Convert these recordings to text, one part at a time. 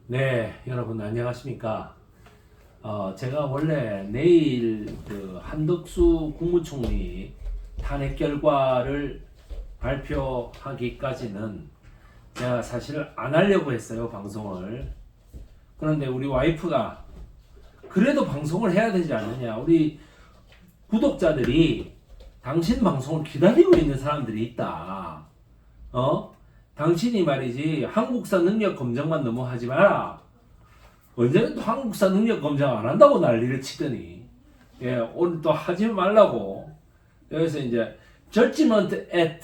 네, 여러분 안녕하십니까? 제가 원래 내일 한덕수 국무총리 탄핵 결과를 발표하기까지는 제가 사실 안 하려고 했어요, 방송을. 그런데 우리 와이프가 그래도 방송을 해야 되지 않느냐. 우리 구독자들이 당신 방송을 기다리고 있는 사람들이 있다. 당신이 말이지 한국사 능력 검정만 너무 하지 마라. 언제는 또 한국사 능력 검정 안 한다고 난리를 치더니 오늘 또 하지 말라고. 여기서 이제 Judgment at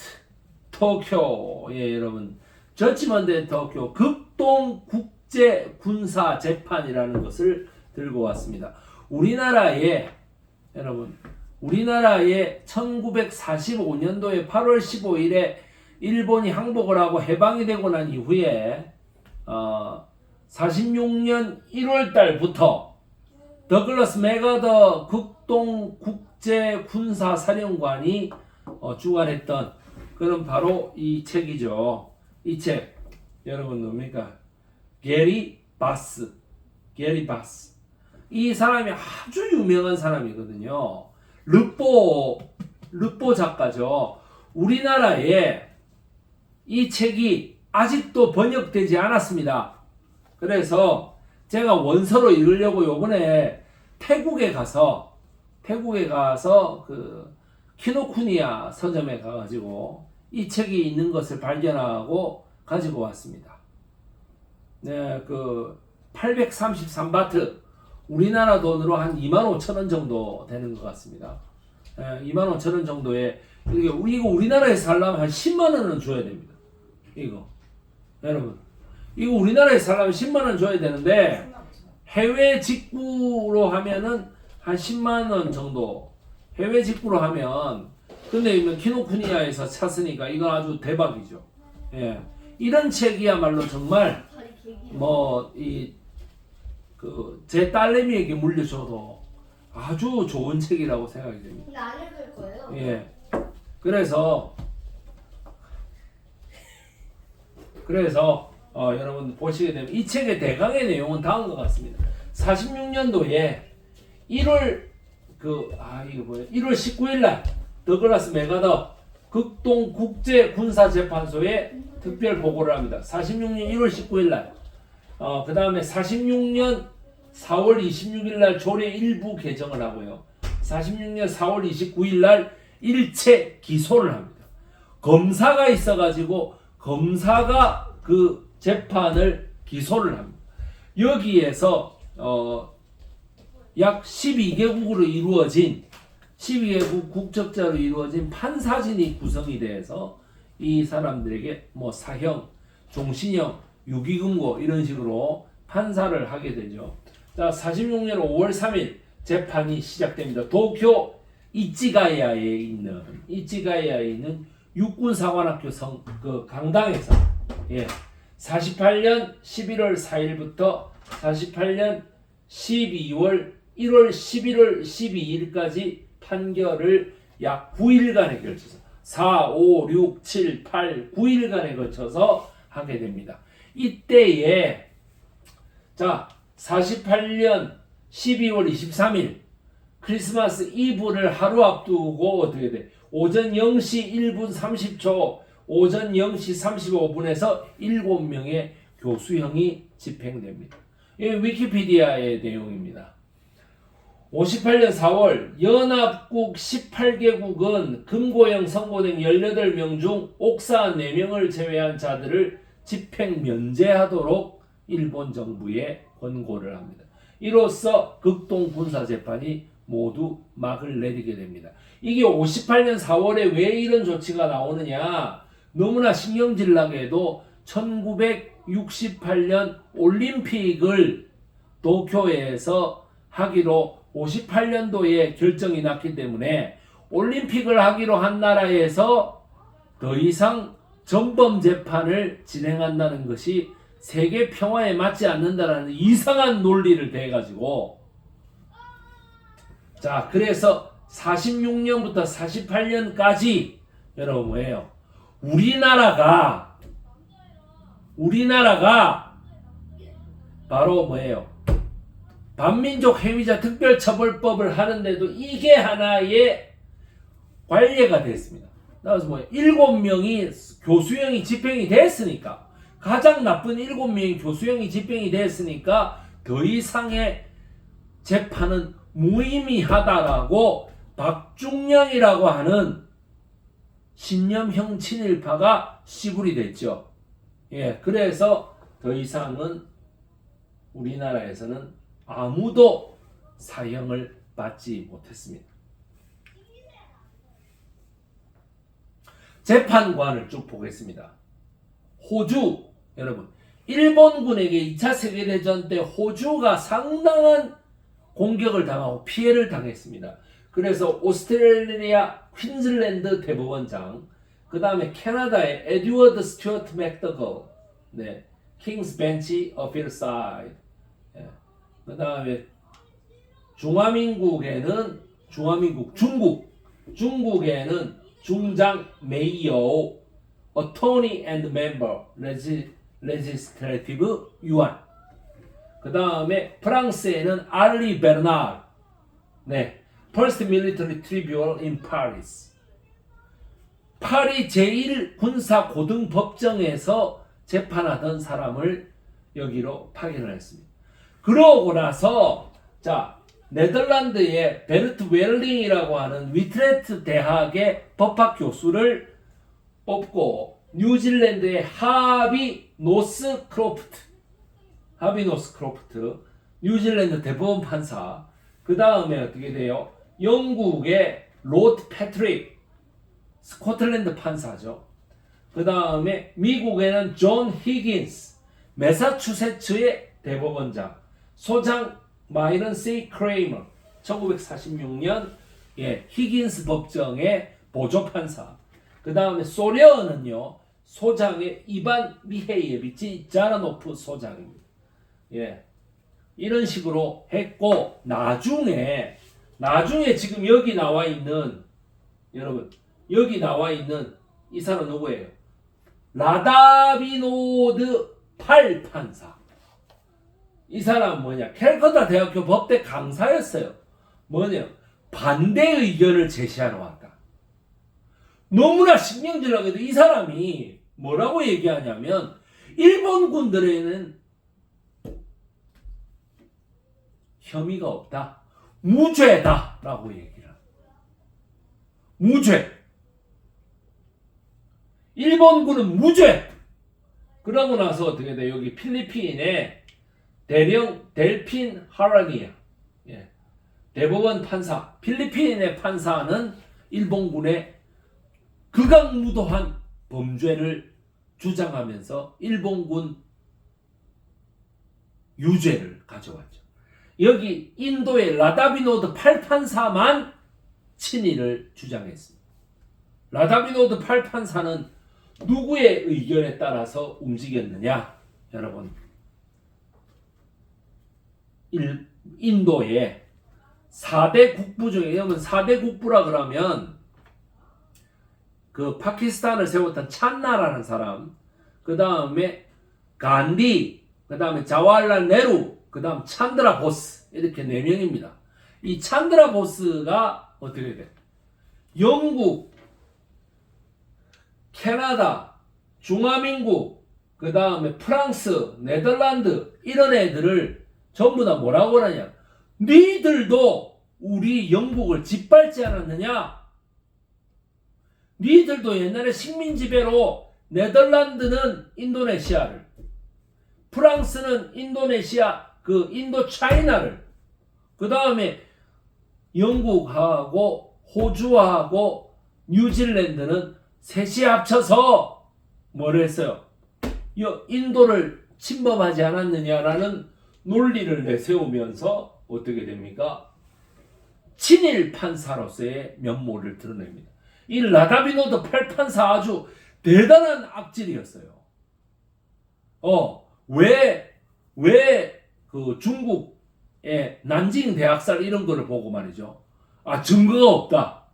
Tokyo, 여러분, Judgment at Tokyo 극동 국제 군사 재판이라는 것을 들고 왔습니다. 우리나라의 1945년도에 8월 15일에 일본이 항복을 하고 해방이 되고 난 이후에 46년 1월 달부터 더글러스 맥어더 극동 국제 군사 사령관이 주관했던 그런 바로 이 책이죠. 이 책 여러분 뭡니까? 게리 바스. 이 사람이 아주 유명한 사람이거든요. 르뽀 작가죠. 우리나라에 이 책이 아직도 번역되지 않았습니다. 그래서 제가 원서로 읽으려고 요번에 태국에 가서 그 키노쿠니야 서점에 가가지고 이 책이 있는 것을 발견하고 가지고 왔습니다. 네, 그 833바트, 우리나라 돈으로 한 25,000원 정도 되는 것 같습니다. 25,000원 정도에 이거 우리나라에서 살려면 한 10만 원은 줘야 됩니다. 이거 여러분, 이거 우리나라에서 살려면 10만 원 줘야 되는데 해외 직구로 하면은 한 10만 원 정도. 해외 직구로 하면, 근데 이거 키노쿠니야에서 찼으니까 이거 아주 대박이죠. 이런 책이야말로 정말 제 딸내미에게 물려줘도 아주 좋은 책이라고 생각이 됩니다. 근데 안 읽을 거예요? 그래서 여러분 보시게 되면 이 책의 대강의 내용은 다음과 같습니다. 46년도에 1월 19일 날 더글라스 맥어더 극동 국제 군사 재판소에 특별 보고를 합니다. 46년 1월 19일 날. 그 다음에 46년 4월 26일 날 조례 일부 개정을 하고요. 46년 4월 29일 날 일체 기소를 합니다. 검사가 있어가지고 검사가 그 재판을 기소를 합니다. 여기에서 약 12개국으로 이루어진 12개국 국적자로 이루어진 판사진이 구성이 돼서 이 사람들에게 사형, 종신형, 유기금고 이런 식으로 판사를 하게 되죠. 자, 46년 5월 3일 재판이 시작됩니다. 도쿄 이치가야에 있는 육군사관학교 강당에서 48년 11월 4일부터 48년 12월 1월 11월 12일까지 판결을 약 9일간에 걸쳐서 4, 5, 6, 7, 8, 9일간에 걸쳐서 하게 됩니다. 이때에 48년 12월 23일 크리스마스 이브를 하루 앞두고 어떻게 돼? 오전 0시 1분 30초, 오전 0시 35분에서 7명의 교수형이 집행됩니다. 이 위키피디아의 내용입니다. 58년 4월 연합국 18개국은 금고형 선고된 18명 중 옥사 4명을 제외한 자들을 집행 면제하도록 일본 정부에 권고를 합니다. 이로써 극동 군사재판이 모두 막을 내리게 됩니다. 이게 58년 4월에 왜 이런 조치가 나오느냐, 너무나 신경질나게도 1968년 올림픽을 도쿄에서 하기로 58년도에 결정이 났기 때문에 올림픽을 하기로 한 나라에서 더 이상 전범 재판을 진행한다는 것이 세계 평화에 맞지 않는다라는 이상한 논리를 대가지고, 그래서 46년부터 48년까지 여러분 뭐예요? 우리나라가 바로 뭐예요? 반민족 행위자 특별처벌법을 하는데도 이게 하나의 관례가 됐습니다. 그래서 뭐 7명이 교수형이 집행이 됐으니까, 가장 나쁜 7명이 교수형이 집행이 됐으니까 더 이상의 재판은 무의미하다라고 박중량이라고 하는 신념형 친일파가 시불이 됐죠. 예, 그래서 더 이상은 우리나라에서는 아무도 사형을 받지 못했습니다. 재판관을 쭉 보겠습니다. 호주, 여러분, 일본군에게 2차 세계대전 때 호주가 상당한 공격을 당하고 피해를 당했습니다. 그래서 오스트레일리아 퀸즐랜드 대법원장, 그 다음에 캐나다의 에드워드 스튜어트 맥더걸, 네, 킹스 벤치 어필 사이드, 그 다음에 중국에는 중장 메이어 어토니 앤드 멤버 레지스트레이티브 유안, 그 다음에 프랑스에는 알리 베르나르, 네, First Military Tribunal in Paris, 파리 제1군사고등법정에서 재판하던 사람을 여기로 파견을 했습니다. 그러고 나서 자, 네덜란드의 베르트 웰링이라고 하는 위트레트 대학의 법학 교수를 뽑고, 뉴질랜드의 하비 노스 크로프트, 뉴질랜드 대법원 판사, 그 다음에 어떻게 돼요? 영국의 로드 패트릭, 스코틀랜드 판사죠. 그 다음에 미국에는 존 히긴스, 매사추세츠의 대법원장, 소장 마이런 C. 크레이머, 1946년 히긴스 법정의 보조판사. 그 다음에 소련은요, 소장의 이반 미헤이에비치 자라노프 소장입니다. 예, 이런 식으로 했고, 나중에 지금 여기 나와 있는, 여러분, 여기 나와 있는 이 사람 누구예요? 라다비노드 팔 판사. 이 사람 뭐냐? 캘커타 대학교 법대 강사였어요. 뭐냐? 반대 의견을 제시하러 왔다. 너무나 신경질나게도 이 사람이 뭐라고 얘기하냐면, 일본 군들에는 혐의가 없다, 무죄다 라고 얘기를 합니다. 무죄. 일본군은 무죄. 그러고 나서 어떻게 돼? 여기 필리핀의 델핀 하라니아, 대법원 판사, 필리핀의 판사는 일본군의 극악무도한 범죄를 주장하면서 일본군 유죄를 가져왔죠. 여기 인도의 라다비노드 팔판사만 친일을 주장했습니다. 라다비노드 팔판사는 누구의 의견에 따라서 움직였느냐? 여러분, 인도의 4대 국부 중에, 여러분 4대 국부라 그러면 그 파키스탄을 세웠던 찬나라는 사람, 그 다음에 간디, 그 다음에 자와할랄 네루, 그 다음 찬드라 보스, 이렇게 4명입니다. 이 찬드라 보스가 어떻게 돼? 영국, 캐나다, 중화민국, 그 다음에 프랑스, 네덜란드, 이런 애들을 전부 다 뭐라고 하냐? 니들도 우리 영국을 짓밟지 않았느냐? 니들도 옛날에 식민지배로 네덜란드는 인도네시아를, 프랑스는 인도네시아, 인도 차이나를, 그 다음에 영국하고 호주하고 뉴질랜드는 셋이 합쳐서 뭐를 했어요? 인도를 침범하지 않았느냐라는 논리를 내세우면서 어떻게 됩니까? 친일 판사로서의 면모를 드러냅니다. 이 라다비노드 팔판사 아주 대단한 악질이었어요. 왜 그 중국의 난징 대학살 이런 거를 보고 말이죠. 증거가 없다.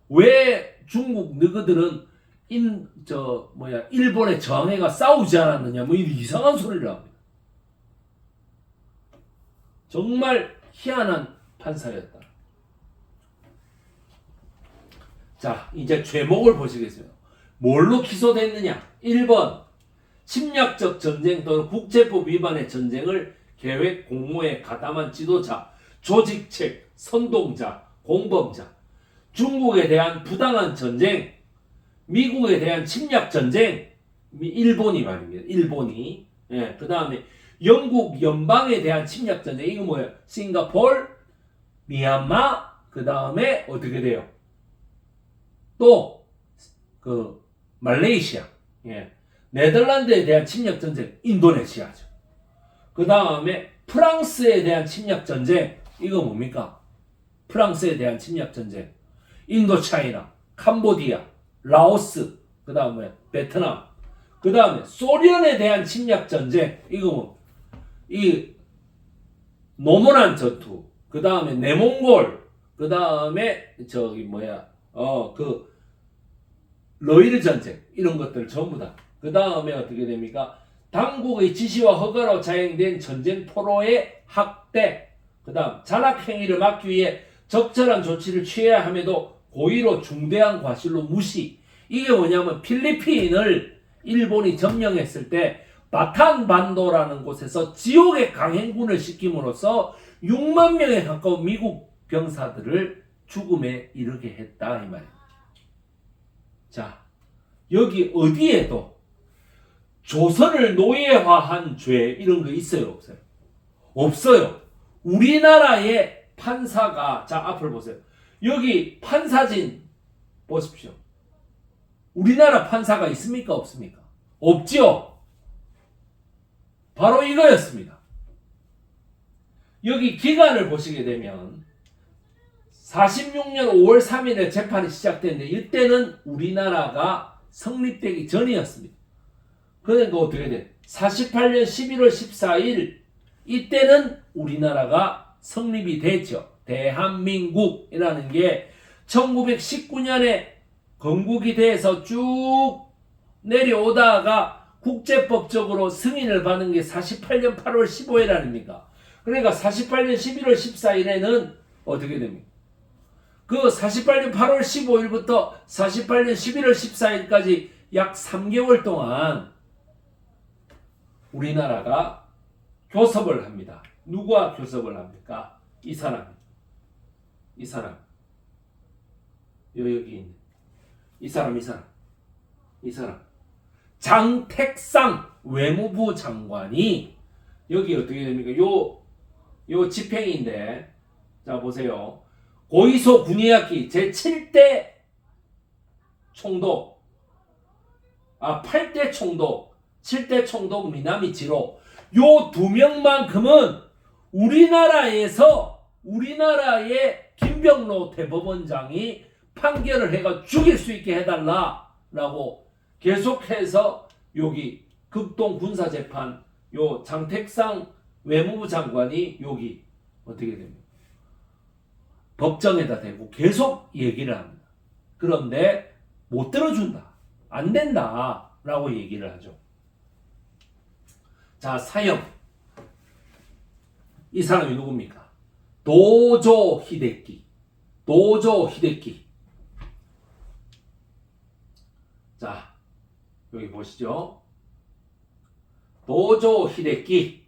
왜 중국 너희들은 일본의 정예가 싸우지 않았느냐, 뭐 이상한 소리를 합니다. 정말 희한한 판사였다. 자, 이제 죄목을 보시겠습니다. 뭘로 기소됐느냐? 1번 침략적 전쟁 또는 국제법 위반의 전쟁을 계획 공모에 가담한 지도자, 조직책, 선동자, 공범자, 중국에 대한 부당한 전쟁, 미국에 대한 침략 전쟁, 일본이 말입니다. 일본이. 예, 그 다음에 영국 연방에 대한 침략 전쟁. 이거 뭐예요? 싱가포르, 미얀마, 그 다음에 어떻게 돼요? 또 그 말레이시아, 예, 네덜란드에 대한 침략 전쟁, 인도네시아죠. 그 다음에 프랑스에 대한 침략 전쟁, 이거 뭡니까? 프랑스에 대한 침략 전쟁, 인도차이나, 캄보디아, 라오스, 그 다음에 베트남, 그 다음에 소련에 대한 침략 전쟁, 이거 뭐, 이 노무란 전투, 그 다음에 내몽골, 그 다음에 저기 뭐야, 그 러일 전쟁, 이런 것들 전부 다. 그 다음에 어떻게 됩니까? 당국의 지시와 허가로 자행된 전쟁 포로의 학대, 그 다음 잔악행위를 막기 위해 적절한 조치를 취해야 함에도 고의로 중대한 과실로 무시. 이게 뭐냐면 필리핀을 일본이 점령했을 때 바탄 반도라는 곳에서 지옥의 강행군을 시킴으로써 6만 명에 가까운 미국 병사들을 죽음에 이르게 했다, 이 말입니다. 자, 여기 어디에도 조선을 노예화한 죄 이런 거 있어요, 없어요? 없어요. 우리나라의 판사가, 자, 앞을 보세요. 여기 판사진 보십시오. 우리나라 판사가 있습니까, 없습니까? 없죠. 바로 이거였습니다. 여기 기간을 보시게 되면 46년 5월 3일에 재판이 시작됐는데 이때는 우리나라가 성립되기 전이었습니다. 그러니까 어떻게 돼? 48년 11월 14일 이때는 우리나라가 성립이 됐죠. 대한민국이라는 게 1919년에 건국이 돼서 쭉 내려오다가 국제법적으로 승인을 받은 게 48년 8월 15일 아닙니까? 그러니까 48년 11월 14일에는 어떻게 됩니까? 그 48년 8월 15일부터 48년 11월 14일까지 약 3개월 동안 우리나라가 교섭을 합니다. 누구와 교섭을 합니까? 이 사람. 여기 있는 이 사람. 장택상 외무부 장관이 여기 어떻게 됩니까? 요 집행인데, 자 보세요. 고이소 군의학기 제7대 총독, 8대 총독, 7대 총독 미나미치로 요 두 명만큼은 우리나라의 김병로 대법원장이 판결을 해가 죽일 수 있게 해달라라고 계속해서 여기 극동 군사재판 요 장택상 외무부 장관이 여기 어떻게 됩니까? 법정에다 대고 계속 얘기를 합니다. 그런데 못 들어준다. 안 된다. 라고 얘기를 하죠. 자, 사형. 이 사람이 누굽니까? 도조 히데키. 자, 여기 보시죠. 도조 히데키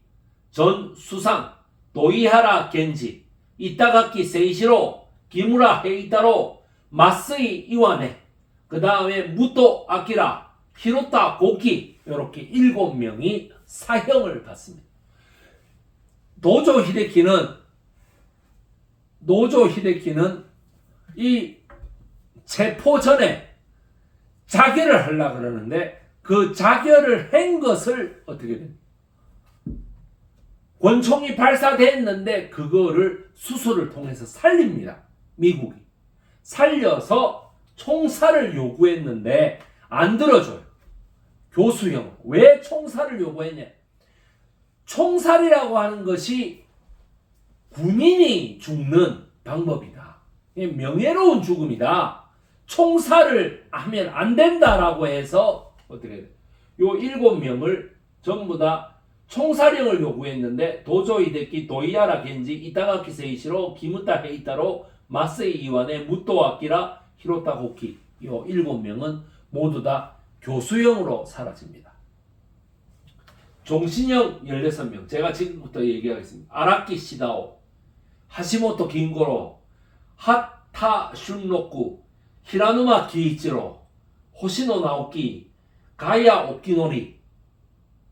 전 수상 도이하라 겐지 이타가키 세이시로 기무라 헤이타로 마스이 이와네 그 다음에 무토 아키라 히로타 고키 이렇게 7명이 사형을 받습니다. 도조 히데키는 이 체포 전에 자결을 하려고 그러는데 그 자결을 한 것을 어떻게 됩니까? 권총이 발사됐는데 그거를 수술을 통해서 살립니다. 미국이. 살려서 총살을 요구했는데 안 들어줘요. 교수형. 왜 총살을 요구했냐? 총살이라고 하는 것이 군인이 죽는 방법이다. 명예로운 죽음이다. 총살을 하면 안 된다라고 해서 어떻게 돼요? 요 7명을 전부 다 총사령을 요구했는데 도저히 데키 도이야라 겐지 이타가키 세이시로 기무타 헤이타로 마세이 이완의 무토 아키라 히로타 고키 요 7명은 모두 다 교수형으로 사라집니다. 종신형 16명 제가 지금부터 얘기하겠습니다. 아라키 시다오, 하시모토 긴고로, 하타 슌로쿠, 히라누마 기이치로, 호시노 나오키, 가야 오키노리,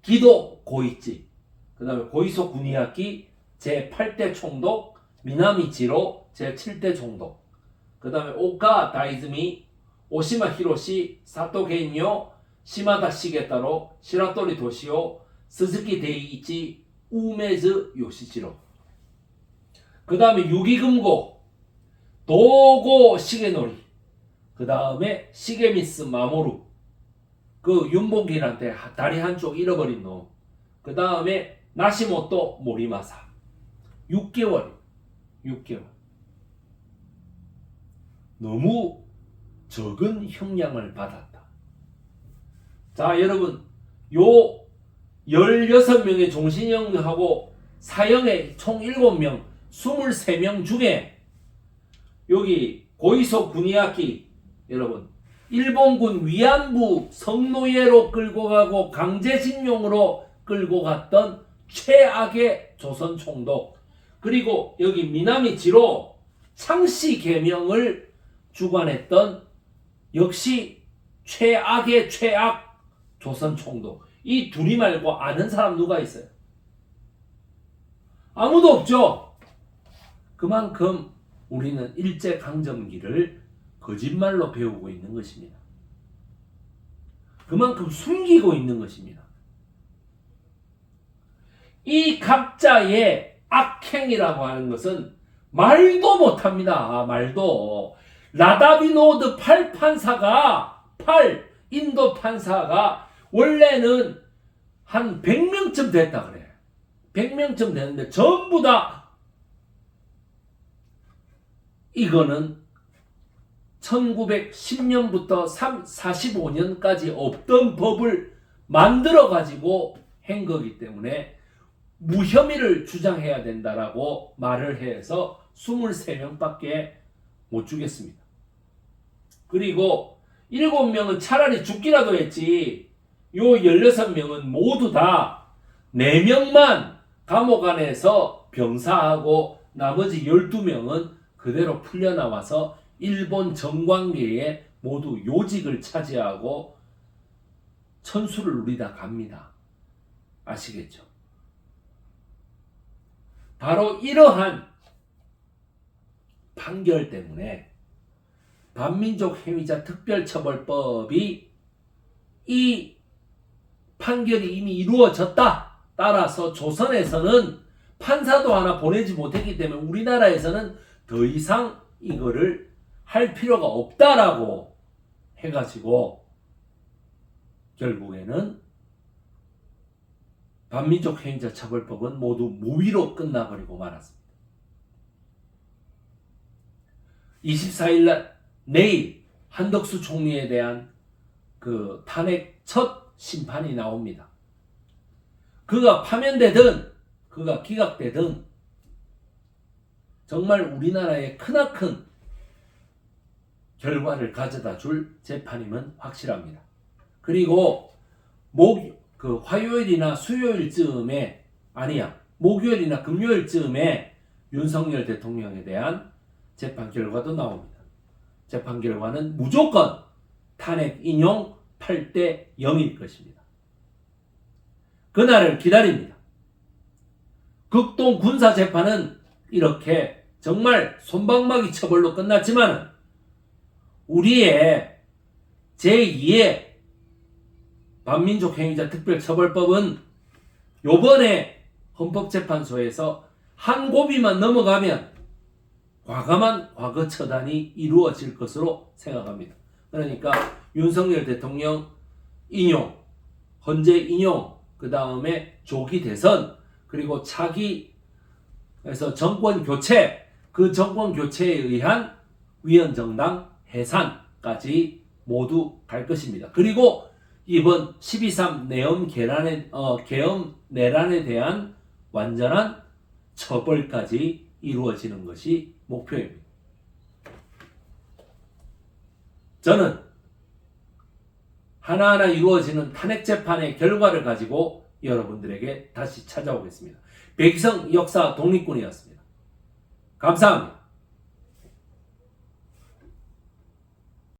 기도 고이치, 그 다음에 고이소 구니야키 제8대 총독, 미나미지로 제7대 총독, 그 다음에 오카 다이즈미, 오시마 히로시, 사토 겐요, 시마다 시게타로, 시라토리 도시오, 스즈키 데이이치, 우메즈 요시지로, 그 다음에 유기금고, 도고 시게노리, 그 다음에 시게미스 마모루, 그 윤봉길한테 다리 한쪽 잃어버린 놈, 그 다음에 나시모토 모리마사. 6개월. 너무 적은 형량을 받았다. 자, 여러분, 요 16명의 종신형하고 사형의 총 7명, 23명 중에 여기 고이소 구니야키, 여러분, 일본군 위안부 성노예로 끌고 가고 강제징용으로 끌고 갔던 최악의 조선 총독, 그리고 여기 미나미지로 창씨 개명을 주관했던 역시 최악의 최악 조선 총독, 이 둘이 말고 아는 사람 누가 있어요? 아무도 없죠. 그만큼 우리는 일제강점기를 거짓말로 배우고 있는 것입니다. 그만큼 숨기고 있는 것입니다. 이 각자의 악행이라고 하는 것은 말도 못합니다. 말도. 라다비노드 8판사가 인도 판사가 원래는 한 100명쯤 됐다 그래. 100명쯤 됐는데 전부 다 이거는 1910년부터 45년까지 없던 법을 만들어 가지고 한 거기 때문에 무혐의를 주장해야 된다라고 말을 해서 23명밖에 못 주겠습니다. 그리고 7명은 차라리 죽기라도 했지, 요 16명은 모두 다 4명만 감옥 안에서 병사하고 나머지 12명은 그대로 풀려나와서 일본 정관계에 모두 요직을 차지하고 천수를 누리다 갑니다. 아시겠죠? 바로 이러한 판결 때문에 반민족 행위자 특별처벌법이 이 판결이 이미 이루어졌다. 따라서 조선에서는 판사도 하나 보내지 못했기 때문에 우리나라에서는 더 이상 이거를 할 필요가 없다라고 해가지고 결국에는 반민족 행위자 처벌법은 모두 무위로 끝나버리고 말았습니다. 24일 내일 한덕수 총리에 대한 그 탄핵 첫 심판이 나옵니다. 그가 파면되든 그가 기각되든 정말 우리나라에 크나큰 결과를 가져다 줄 재판임은 확실합니다. 그리고 화요일이나 수요일쯤에 목요일이나 금요일쯤에 윤석열 대통령에 대한 재판 결과도 나옵니다. 재판 결과는 무조건 탄핵 인용 8대 0일 것입니다. 그날을 기다립니다. 극동 군사재판은 이렇게 정말 솜방망이 처벌로 끝났지만 우리의 제2의 반민족 행위자 특별처벌법은 요번에 헌법재판소에서 한 고비만 넘어가면 과감한 과거 처단이 이루어질 것으로 생각합니다. 그러니까 윤석열 대통령 인용, 헌재 인용, 그 다음에 조기 대선, 그리고 차기에서 정권 교체, 그 정권 교체에 의한 위헌정당 해산까지 모두 갈 것입니다. 그리고 이번 12.3 계엄 내란에 대한 완전한 처벌까지 이루어지는 것이 목표입니다. 저는 하나하나 이루어지는 탄핵 재판의 결과를 가지고 여러분들에게 다시 찾아오겠습니다. 백희성 역사 독립군이었습니다. 감사합니다.